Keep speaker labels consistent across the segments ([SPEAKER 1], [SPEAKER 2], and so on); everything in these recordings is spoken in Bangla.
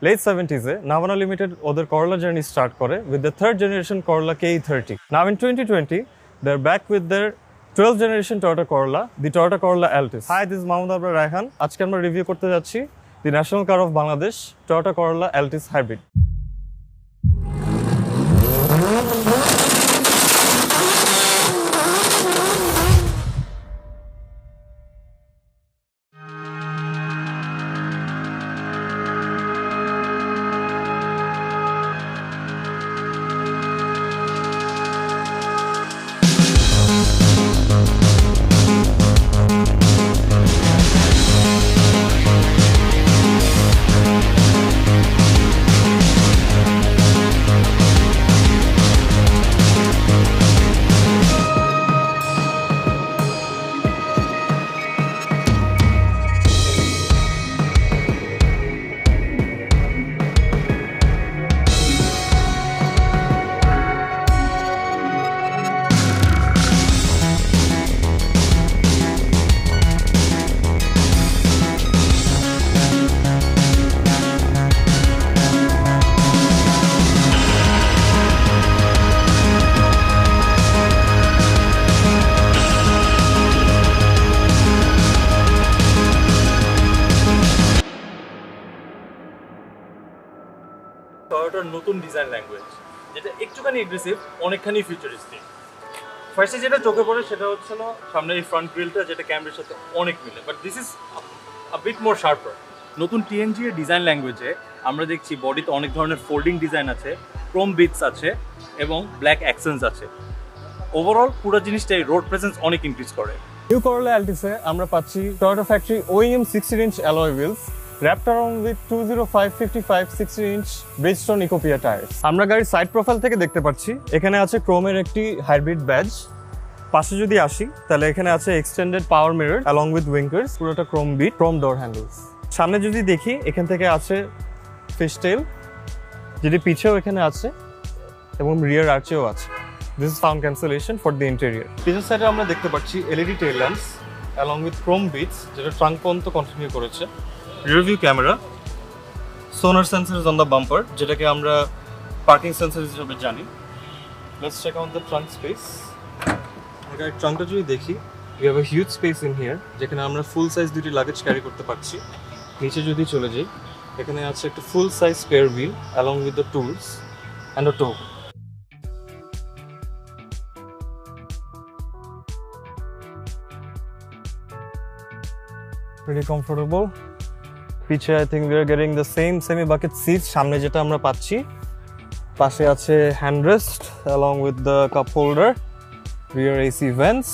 [SPEAKER 1] late 70s Navana Limited ওদের Corolla journey start করে with the third generation Corolla KE30. Now in 2020 they're back with their 12th generation Toyota Corolla, the Toyota Corolla Altis. Hi, this is Mahmoud Abrar Raihan. আজকে আমরা রিভিউ করতে যাচ্ছি the national car of Bangladesh, Toyota Corolla Altis Hybrid.
[SPEAKER 2] টয়োটার নতুন ডিজাইন ল্যাঙ্গুয়েজ, যেটা একটুখানি এগ্রেসিভ, অনেকখানি ফিউচারিস্টিক। ফার্স্টে যেটা চোখে পড়ে সেটা হচ্ছে না সামনের এই ফ্রন্ট গ্রিলটা, যেটা ক্যামেরার সাথে অনেক মিলে, but this is a bit more sharper. নতুন টিএনজি এর ডিজাইন ল্যাঙ্গুয়েজে আমরা দেখছি বডিতে অনেক ধরনের ফোল্ডিং ডিজাইন আছে, ক্রোম বিটস আছে এবং ব্ল্যাক অ্যাকসেন্টস আছে। ওভারঅল পুরো জিনিসটাই রোড প্রেজেন্স অনেক ইনক্রিজ করে।
[SPEAKER 1] নিউ Corolla Altis আমরা পাচ্ছি Toyota Factory OEM 16-inch alloy wheels wrapped around with 205/55 16-inch Bridgestone Ecopia tires. আমরা গাড়ির সাইড প্রোফাইল থেকে দেখতে পাচ্ছি এখানে আছে ক্রোমের একটি হাইব্রিড ব্যাজ। পাশে যদি আসি তাহলে এখানে আছে extended power mirror along with winkers, পুরোটা ক্রোম বিট, ক্রোম ডোর হ্যান্ডেলস। সামনে যদি দেখি এখান থেকে আছে ফিশটেল, যেটি পিছেও এখানে আছে এবং রিয়ার আর্চেও আছে। This is sound cancellation for the interior. পিছনের সাইডে আমরা দেখতে পাচ্ছি LED tail lamps along with chrome beads, যেটা ট্রাঙ্ক পর্যন্ত কন্টিনিউ করেছে। Rear view camera, sonar sensors on the bumper, যেটাকে আমরা পার্কিং সেন্সর হিসেবে জানি। Let's check out the trunk space. আমরা ট্রাঙ্কটা যদি দেখি, we have a huge space in here, যেখানে আমরা ফুল সাইজ দুটি লাগেজ ক্যারি করতে পারছি। নিচে যদি চলে যাই, এখানে আছে একটা ফুল size spare wheel along with the tools and a tow. Pretty comfortable. পিছে I think we are getting the same semi bucket seats. সামনে যেটা আমরা পাচ্ছি, পাশে আছে handrest along with the cup holder, rear AC vents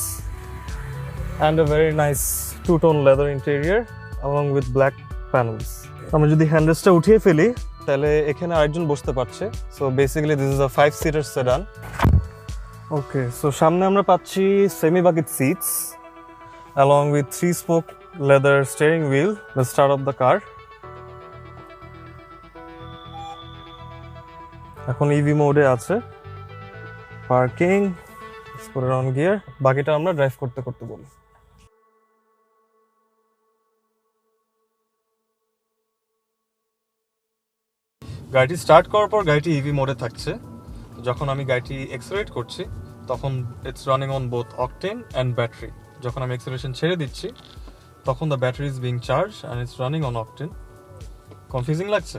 [SPEAKER 1] and a very nice two-tone leather interior along with black panels. আমরা যদি handrestটা উঠিয়ে ফেলি তাহলে এখানে আরেকজন বসতে পারছে। So basically this is a 5-seater sedan. Okay, so সামনে আমরা পাচ্ছি semi bucket seats along with 3-spoke leather steering wheel. Let's start up the car. এখন EV মোডে আছে। Parking, let's put it on gear. বাকিটা আমরা ড্রাইভ করতে করতে বলি। গাড়িটি স্টার্ট করার পর গাড়িটি EV মোডে থাকছে। যখন আমি গাড়িটি এক্সেলারেট করছি তখন it's running on both octane and battery. যখন আমি এক্সেলারেশন ছেড়ে দিচ্ছি তখন the battery is being charged and it's running on octane. Confusing লাগছে?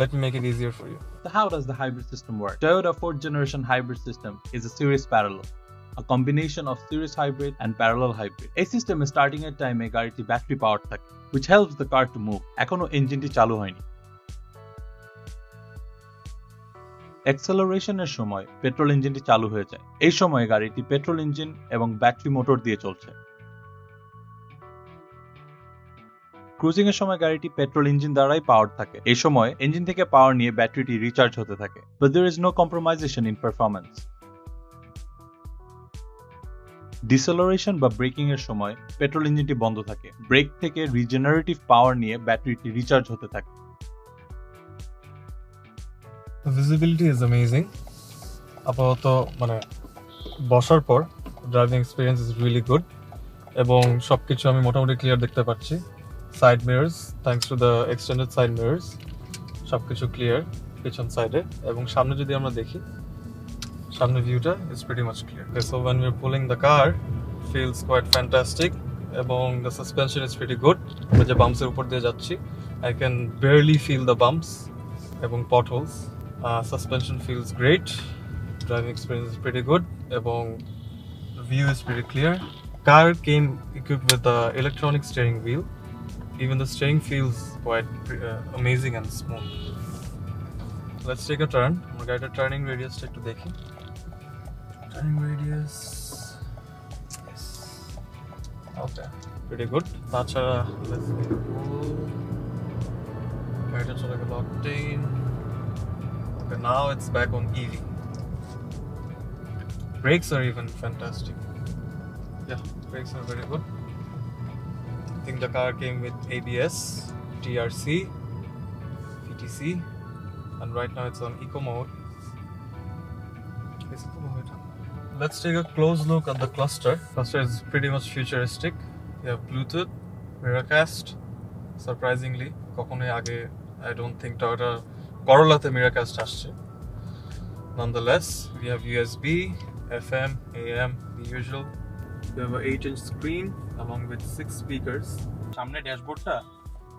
[SPEAKER 1] Let me make it easier for you.
[SPEAKER 3] So how does the hybrid system work? Toyota 4th generation hybrid system is a series parallel, a combination of series hybrid and parallel hybrid. A system is starting at time a গাড়িটি battery powered থাকে, which helps the car to move. এখনো ইঞ্জিনটি চালু হয়নি। অ্যাক্সেলারেশন এর সময় পেট্রোল ইঞ্জিনটি চালু হয়ে যায়। এই সময় গাড়িটি পেট্রোল ইঞ্জিন এবং ব্যাটারি মোটর দিয়ে চলছে। ক্রুজিং এর সময় গাড়িটি পেট্রোল ইঞ্জিন দ্বারাই পাওয়ার থাকে। এই সময় ইঞ্জিন থেকে পাওয়ার নিয়ে ব্যাটারিটি রিচার্জ হতে থাকে। But there is no compromisation in performance. ডিসেলারেশন বা ব্রেকিং এর সময় পেট্রোল ইঞ্জিনটি বন্ধ থাকে। ব্রেক থেকে রিজেনারেটিভ পাওয়ার নিয়ে ব্যাটারিটি রিচার্জ হতে থাকে।
[SPEAKER 1] The visibility is amazing. আপাতত মানে বসার পর driving experience is really good এবং সবকিছু আমি মোটামুটি ক্লিয়ার দেখতে পাচ্ছি। Side mirrors, thanks to the extended side mirrors. সবকিছু ক্লিয়ার পেছন সাইডে, এবং সামনে যদি আমরা দেখি সামনে ভিউটা is pretty much clear. So when we're pulling the car feels quite fantastic এবং the suspension is pretty good। আমরা যে বাম্পসের উপর দিয়ে যাচ্ছি I can barely feel the bumps এবং potholes। Suspension feels great, driving experience is pretty good এবং view is pretty clear। Car came equipped with the electronic steering wheel, even the steering feels quite amazing and smooth। Let's take a turn। আমরা গাড়িটার টার্নিং রেডিয়াসটা একটু দেখি। Turning radius, yes, okay, pretty good। তাছাড়া let's go, গাড়িটা চলে গেল octane। Okay, now it's back on EV। Brakes are even fantastic। Yeah, brakes are very good। I think the car came with ABS, TRC, PTC, and right now it's on eco mode। Let's take a close look at the cluster। Cluster is pretty much futuristic। You have Bluetooth, Miracast, surprisingly কখনোই আগে I don't think Toyota Corolla তে Miracast আসছে। Nonetheless, we have USB, FM, AM, the usual। We have a 8-inch screen along with 6 speakers।
[SPEAKER 2] সামনে ড্যাশবোর্ডটা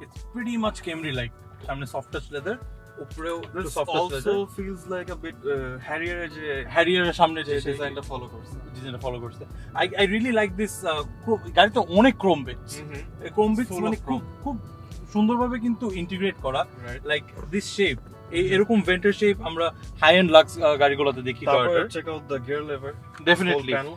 [SPEAKER 2] it's pretty much Camry like, সামনে সফট টাচ লেদার, উপরেও
[SPEAKER 1] This
[SPEAKER 2] soft touch
[SPEAKER 1] also
[SPEAKER 2] leather.
[SPEAKER 1] feels like a bit Harrier যে
[SPEAKER 2] হ্যারিয়ারের সামনে যে
[SPEAKER 1] ডিজাইনটা ফলো করছে।
[SPEAKER 2] ডিজাইনটা ফলো করছে। I really like this. গাড়িতে অনেক chrome bits, chrome bits
[SPEAKER 1] Full of
[SPEAKER 2] মানে খুব
[SPEAKER 1] chrome।
[SPEAKER 2] খুব সুন্দরভাবে কিন্তু ইন্টিগ্রেট করা,
[SPEAKER 1] Right।
[SPEAKER 2] লাইক দিস শেপ, এরকম ভেন্টের শেপ আমরা হাই এন্ড লাক্স গাড়িগুলোতে দেখি।
[SPEAKER 1] তারপর check out the gear lever।
[SPEAKER 2] Definitely
[SPEAKER 1] Full panel।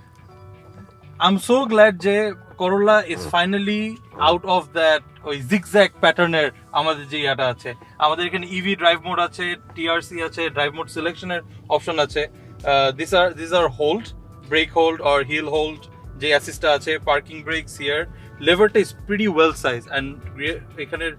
[SPEAKER 2] I'm so glad যে Corolla is finally out of that ওই zigzag প্যাটার্নের আমাদের যে ইয়াটা আছে। আমাদের এখানে ইভি ড্রাইভ মোড আছে, টিআরসি আছে, ড্রাইভ মোড সিলেকশনের অপশন আছে। দিস আর hold, brake hold or hill hold যে অ্যাসিস্টটা আছে, পার্কিং ব্রেকস হিয়ার, লেভারটা is pretty well size and এখানের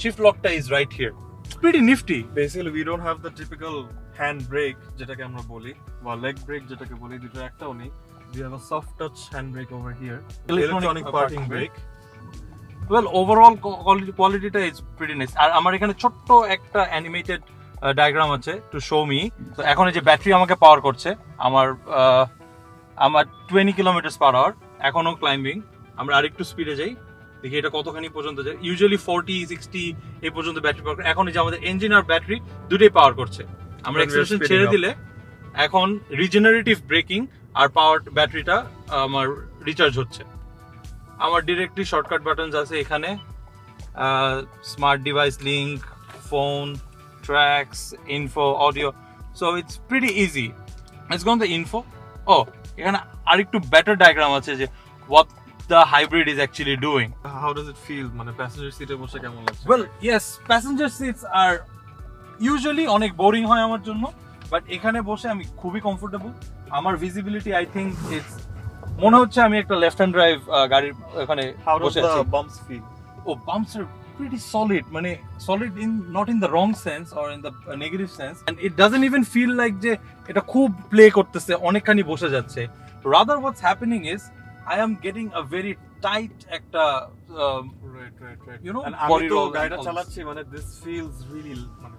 [SPEAKER 2] শিফট লকটা is right here, pretty nifty.
[SPEAKER 1] Basically we don't have the typical hand brake যেটাকে আমরা বলি বা leg brake যেটাকে বলি, দুটো একটাও নেই। We have a soft touch hand brake over here, electronic parking brake।
[SPEAKER 2] Well overall কোয়ালিটিটা ইজ প্রিটি নাইস। আর আমার এখানে ছোট্ট একটা অ্যানিমেটেড ডায়াগ্রাম আছে টু শো মি। তো এখন এই যে ব্যাটারি আমাকে পাওয়ার করছে, আমার 20 কিলোমিটার পার আওয়ার, এখনো ক্লাইম্বিং। আমরা আরেকটু স্পিডে যাই, দেখি এটা কতখানি পর্যন্ত যায়। ইউজুয়ালি 40-60 এই পর্যন্ত ব্যাটারি পাওয়ার। এখন এই যে আমাদের ইঞ্জিন আর ব্যাটারি দুটোই পাওয়ার করছে। আমরা এক্সেলারেশন ছেড়ে দিলে এখন রিজেনারেটিভ ব্রেকিং আর পাওয়ার ব্যাটারিটা আমার রিচার্জ হচ্ছে। আমার ডিরেক্টলি শর্টকাট বাটনস আছে এখানে, smart device link, phone, tracks, info, audio. So it's pretty easy. It's gone the info. ও এখানে আরেকটু বেটার ডায়াগ্রাম আছে যে what the hybrid is actually doing.
[SPEAKER 1] How does it feel? মানে প্যাসেঞ্জার সিটে বসে কেমন লাগছে?
[SPEAKER 2] Well yes, passenger seats are usually অনেক বোরিং হয় আমার জন্য, বাট এখানে বসে আমি খুবই কমফোর্টেবল। আমার ভিজিবিলিটি আই থিঙ্ক ইটস, মনে হচ্ছে আমি একটা লেফট হ্যান্ড ড্রাইভ গাড়ির এখানে
[SPEAKER 1] How does
[SPEAKER 2] বসে আছি।
[SPEAKER 1] the bumps feel?
[SPEAKER 2] Oh, bumps are pretty solid. মানে solid in not in the wrong sense or in the negative sense, and it doesn't even feel like যে এটা খুব প্লে করতেছে, অনেকখানি বসে যাচ্ছে। Rather what's happening is I am getting a very tight একটা
[SPEAKER 1] Right।
[SPEAKER 2] you know,
[SPEAKER 1] And
[SPEAKER 2] body
[SPEAKER 1] আমি তো
[SPEAKER 2] roll and
[SPEAKER 1] গাড়িটা
[SPEAKER 2] all
[SPEAKER 1] চালাচ্ছি, মানে this feels really মানে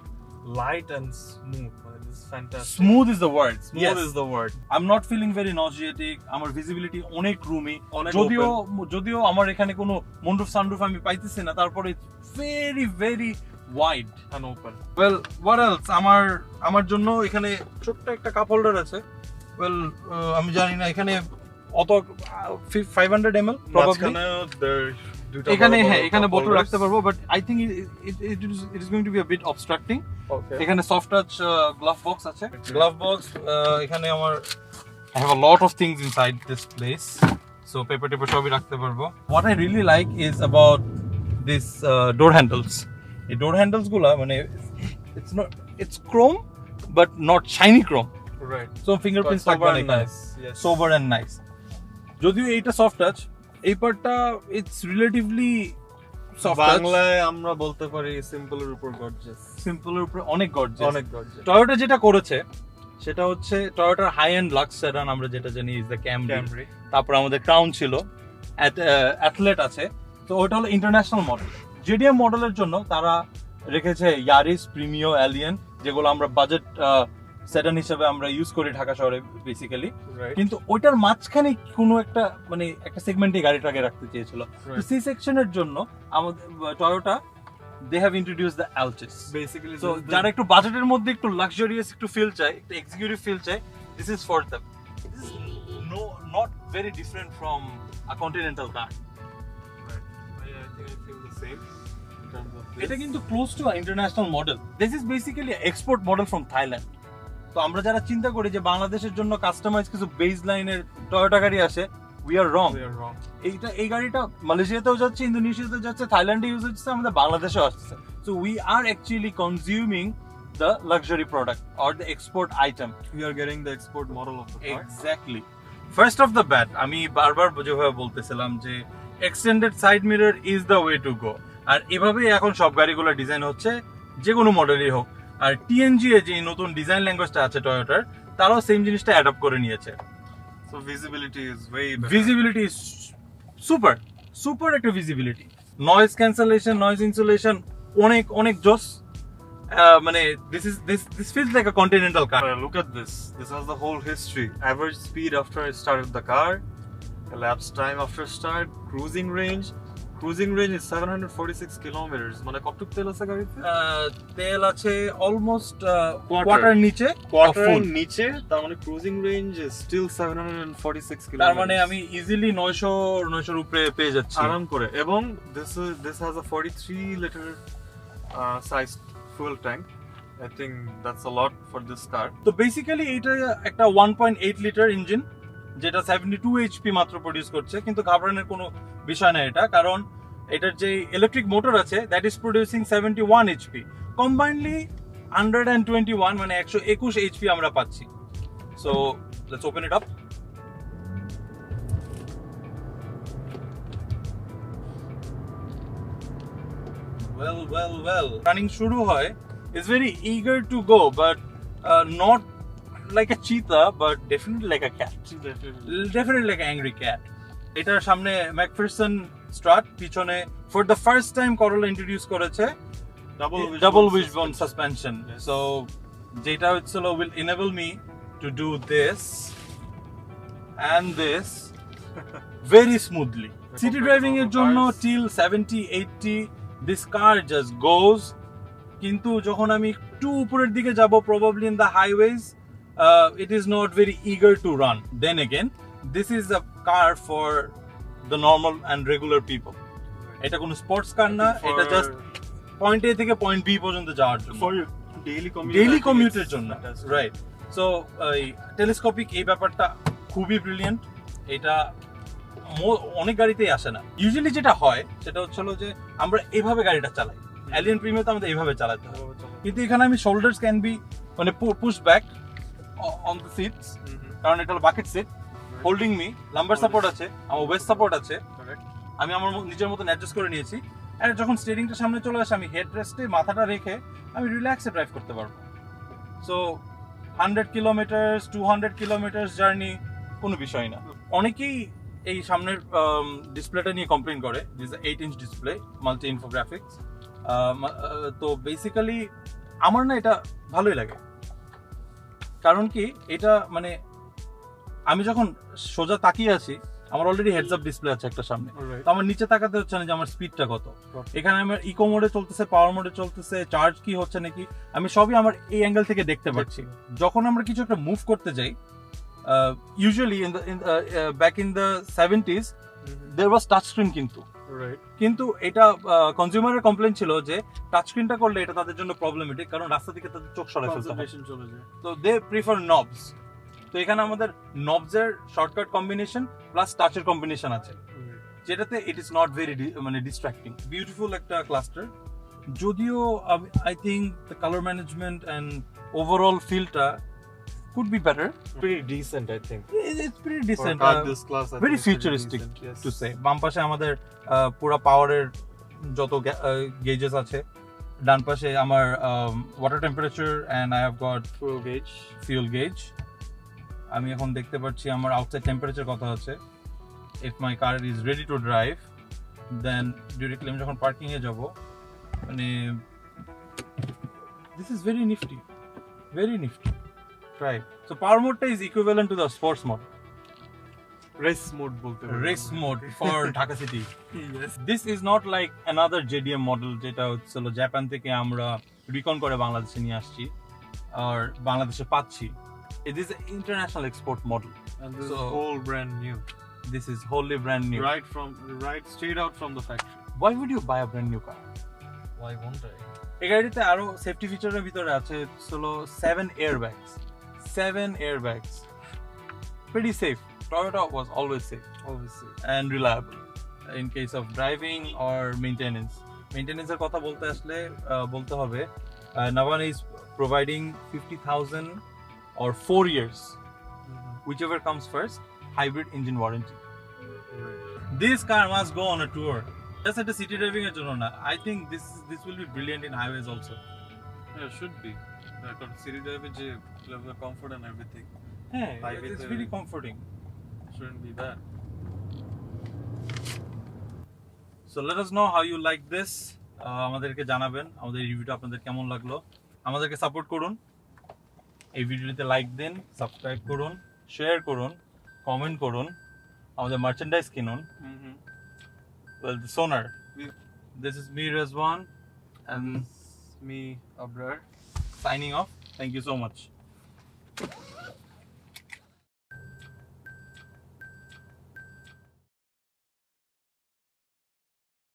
[SPEAKER 1] light and smooth। মানে this is fantastic।
[SPEAKER 2] smooth is the word.
[SPEAKER 1] Smooth
[SPEAKER 2] Yes.
[SPEAKER 1] is the word।
[SPEAKER 2] I'm not feeling very nauseatic. আমার ভিজিবিলিটি অনেক রুমি,
[SPEAKER 1] অনেক
[SPEAKER 2] যদিও আমার এখানে কোনো মুন্ডুফ সানরুফ আমি পাইতেছি না, তারপরে very very wide
[SPEAKER 1] And open।
[SPEAKER 2] Well what else, আমার জন্য এখানে ছোট্ট একটা কাপ হোল্ডার আছে। ওয়েল আমি জানি না এখানে অত 500 ml প্রবাবলি এখানে, হ্যাঁ এখানে বোতল রাখতে পারবো, but I think it is going to be a bit obstructing.
[SPEAKER 1] Okay।
[SPEAKER 2] এখানে সফট টাচ গ্লাভ বক্স আছে, গ্লাভ বক্স। এখানে আমার I have a lot of things inside this place, so paper সবই রাখতে পারবো। What I really like is about this door handles. এই door handles গুলা মানে it's chrome but not shiny chrome,
[SPEAKER 1] Right।
[SPEAKER 2] so fingerprints
[SPEAKER 1] Sober
[SPEAKER 2] থাকবে
[SPEAKER 1] and
[SPEAKER 2] না,
[SPEAKER 1] nice। Yes।
[SPEAKER 2] sober and nice। যদিও এইটা সফট টাচ, এই পার্টটা it's relatively soft touch,
[SPEAKER 1] বাংলায় আমরা বলতে পারি সিম্পলের উপর গর্জিয়াস।
[SPEAKER 2] simple এর উপরে অনেক গর্জিয়াস।
[SPEAKER 1] অনেক গর্জিয়াস।
[SPEAKER 2] টয়োটা যেটা করেছে সেটা হচ্ছে টয়োটার হাই এন্ড লাক্স সেডান আমরা যেটা জানি ইজ দ্য ক্যামরি। তারপর আমাদের ক্রাউন ছিল, অ্যাথলেট আছে, তো ওটা হলো ইন্টারন্যাশনাল মডেল। জেডিএম মডেলের জন্য তারা রেখেছে ইয়ারিস, প্রিমিও, অ্যালিয়ন, যেগুলো আমরা বাজেট সেডান হিসেবে আমরা ইউজ করি ঢাকা শহরে বেসিক্যালি। কিন্তু ওইটার মাঝখানে কোনো একটা মানে একটা সেগমেন্টে গাড়িটাকে রাখতে চেয়েছিল। তো সি সেকশনের জন্য আমাদের Toyota they have introduced the Altis
[SPEAKER 1] basically
[SPEAKER 2] so যারা একটু বাজেটের মধ্যে একটু লাক্সারিয়াস একটু ফিল চাই, একটু এক্সিকিউটিভ ফিল চাই, this is for them. This is not very different from a continental car.
[SPEAKER 1] I think I feel the same in terms of this.
[SPEAKER 2] এটা কিন্তু close two international model. This is basically export model from Thailand. তো আমরা যারা চিন্তা করি যে বাংলাদেশের জন্য কাস্টমাইজ কিছু বেস লাইনের টয়োটা গাড়ি আসে, we are wrong.
[SPEAKER 1] We are wrong.
[SPEAKER 2] এই গাড়িটা মালয়েশিয়াতেও যাচ্ছে, ইন্দোনেশিয়াতেও যাচ্ছে, থাইল্যান্ডে ইউজ হচ্ছে, আমাদের বাংলাদেশেও আসছে। So we are actually consuming the luxury product or the export item.
[SPEAKER 1] We are getting the export model of the car.
[SPEAKER 2] Exactly. First of the bat, আমি বারবার যেভাবে বলতেছিলাম যে extended side mirror is the way to go. আর এভাবেই এখন সব গাড়িগুলো ডিজাইন হচ্ছে, যে কোনো মডেলই হোক। আর টিএনজি এ যে নতুন ডিজাইন ল্যাঙ্গুয়েজটা আছে টয়োটার, তারাও সেম জিনিসটা অ্যাডাপ্ট করে নিয়েছে।
[SPEAKER 1] So visibility is way better.
[SPEAKER 2] Visibility is super একটা visibility, noise cancellation, noise insulation অনেক অনেক জোস। মানে this feels like a continental car.
[SPEAKER 1] Look at this. This has the whole history. Average speed after I started the car, elapsed time after start, cruising range. Cruising range is 746 kilometers. মানে কতটুক তেল আছে গাড়িতে?
[SPEAKER 2] তেল আছে অলমোস্ট
[SPEAKER 1] Quarter.
[SPEAKER 2] কোয়ার্টার নিচে,
[SPEAKER 1] কোয়ার্টার
[SPEAKER 2] full।
[SPEAKER 1] নিচে, তার মানে cruising range is still 746 kilometre.
[SPEAKER 2] তার মানে আমি ইজিলি 900 উপরে পেয়ে যাচ্ছি
[SPEAKER 1] আরাম করে। এবং this has a 43 liter sized fuel tank. I think that's a lot for this car.
[SPEAKER 2] তো বেসিক্যালি এটা একটা 1.8 লিটার ইঞ্জিন, যেটা 72 এইচপি মাত্র প্রডিউস করছে। কিন্তু ঘাবড়ানোর কোনো বিষয় না এটা, কারণ এটার যে ইলেকট্রিক মোটর আছে that is producing 71 HP. Combinedly 121 মানে 121 এইচপি আমরা পাচ্ছি। So let's open it up. well running শুরু হয়, is very eager to go but not like a cheetah but definitely like a cat, definitely like an angry cat. এটার সামনে ম্যাকফারসন স্ট্রাট, পিছনে for the first time Corolla introduce করেছে ডাবল উইশবোন সাসপেনশন। সো যেটা হচ্ছিল will enable me to do this and this very smoothly. City driving এর জন্য till 70-80 this car just goes, কিন্তু যখন আমি একটু উপরের দিকে যাব probably in the highways it is not very eager to run. Then again this is a car for the normal and regular people. এটা কোনো স্পোর্টস কার না, এটা জাস্ট পয়েন্ট এ থেকে পয়েন্ট বি পর্যন্ত যাওয়ার জন্য,
[SPEAKER 1] For daily commute.
[SPEAKER 2] Daily
[SPEAKER 1] I think
[SPEAKER 2] কমিউটের
[SPEAKER 1] it's
[SPEAKER 2] জন্য,
[SPEAKER 1] fantastic.
[SPEAKER 2] রাইট? সো টেলিস্কোপিক এই ব্যাপারটা খুবই ব্রিলিয়েন্ট। এটা অনেক গাড়িতেই আসে না। ইউজুয়ালি যেটা হয় সেটা হচ্ছিল যে আমরা এইভাবে গাড়িটা চালাই, অ্যালিয়ন প্রিমিয়ার তো আমাদের এইভাবে চালাতে হয়, কিন্তু এখানে আমি শোল্ডার্স ক্যান বি মানে push back on the seats, কারণ এটা হলো bucket seat, holding me, lumbar support আছে, আমার ওয়েস্ট সাপোর্ট আছে,
[SPEAKER 1] Correct.
[SPEAKER 2] আমি আমার নিজের মতন অ্যাডজাস্ট করে নিয়েছি। আর যখন স্টিয়ারিংটা সামনে চলে আসে আমি হেড রেস্টে মাথাটা রেখে আমি রিল্যাক্সে ড্রাইভ করতে পারবো। সো 100 কিলোমিটার 200 কিলোমিটার জার্নি কোনো বিষয় না। অনেকেই এই সামনের ডিসপ্লেটা নিয়ে কমপ্লেন করে, this 8-inch display, multi infographics. তো বেসিক্যালি আমার না এটা ভালোই লাগে, কারণ কি এটা মানে আমি যখন সোজা তাকিয়ে আছি আমার অলরেডি হেডস আপ ডিসপ্লে আছে একটা সামনে,
[SPEAKER 1] Alright.
[SPEAKER 2] তো আমার নিচে তাকাতে হচ্ছে না যে আমার স্পিডটা কত, এখানে আমার ইকো মোডে চলতেছে, পাওয়ার মোডে চলতেছে, চার্জ কি হচ্ছে নাকি, আমি সবই আমার এই অ্যাঙ্গেল থেকে দেখতে পাচ্ছি। যখন আমরা কিছু একটা মুভ করতে যাই, usually back in the 70s there was touch screen,
[SPEAKER 1] Right.
[SPEAKER 2] কিন্তু এটা কনজিউমারের কমপ্লেন ছিল যে টাচ স্ক্রিনটা করলে এটা তাদের জন্য প্রবলেমেটিক, কারণ রাস্তা থেকে তাদের চোখ সরাই ফেলতে হয়,
[SPEAKER 1] Concentration চলে যায়।
[SPEAKER 2] তো দে প্রিফার নবস। তো এখানে আমাদের নবসের শর্টকাট কম্বিনেশন প্লাস টাচের কম্বিনেশন আছে, যেটাতে ইট ইজ নট ভেরি মানে ডিস্ট্রাক্টিং। বিউটিফুল একটা ক্লাস্টার, যদিও I think the colour management and overall ফিলটা could be better.
[SPEAKER 1] Pretty decent, I think.
[SPEAKER 2] It's pretty
[SPEAKER 1] For
[SPEAKER 2] decent.
[SPEAKER 1] a car this class, I
[SPEAKER 2] Very
[SPEAKER 1] think it's pretty
[SPEAKER 2] futuristic
[SPEAKER 1] decent, yes.
[SPEAKER 2] to say. বাম পাশে আমাদের পুরো পাওয়ারের যত গেজেস আছে, ডান পাশে আমার water temperature and I have got
[SPEAKER 1] Fuel gauge.
[SPEAKER 2] Fuel gauge. আমি এখন দেখতে পাচ্ছি আমার আউটসাইড টেম্পারেচার কত আছে। If my car is ready to drive then directly আমি যখন পার্কিং এ যাব মানে This is very nifty. Very nifty. Try. So power mode is equivalent to the sports mode.
[SPEAKER 1] Race mode বলতে পারি
[SPEAKER 2] Race mode for Dhaka City.
[SPEAKER 1] Yes.
[SPEAKER 2] This is not like another JDM model যেটা হচ্ছিল জাপান থেকে আমরা রিকন করে বাংলাদেশে নিয়ে আসছি আর বাংলাদেশে পাচ্ছি. It is an international export model.
[SPEAKER 1] And this
[SPEAKER 2] So-
[SPEAKER 1] is whole brand new.
[SPEAKER 2] This is wholly brand new.
[SPEAKER 1] Right straight out from the factory.
[SPEAKER 2] Why would you buy a brand new car?
[SPEAKER 1] Why won't I?
[SPEAKER 2] এই গাড়িতে আরো সেফটি ফিচারের ভিতরে আছে হলো 7 airbags. 7 airbags. Pretty safe. Toyota was always safe
[SPEAKER 1] Obviously.
[SPEAKER 2] and reliable in case of driving or maintenance. Maintenance এর কথা বলতে আসলে বলতে হবে Navana is providing 50,000 or 4 years, whichever comes first, hybrid engine warranty. This car must go on a tour. Just at the city driving এর জন্য না. I think this will be brilliant in highways also.
[SPEAKER 1] Yeah, should be. Because city drive যে level of comfort and everything
[SPEAKER 2] Hey,
[SPEAKER 1] Highway
[SPEAKER 2] it's
[SPEAKER 1] তে-
[SPEAKER 2] really comforting.
[SPEAKER 1] shouldn't be bad.
[SPEAKER 2] So let us know how you like this. আমাদেরকে জানাবেন আমাদের রিভিউটা আপনাদের কেমন লাগলো. আমাদেরকে সাপোর্ট করুন. এই ভিডিওতে লাইক দিন, সাবস্ক্রাইব করুন, শেয়ার করুন, কমেন্ট করুন, আমাদের মার্চেন্ডাইজ কিনুন. Well, the Sonar. This is me, Rezwan, and
[SPEAKER 1] Me, Abrar.
[SPEAKER 2] signing off. Thank you so much.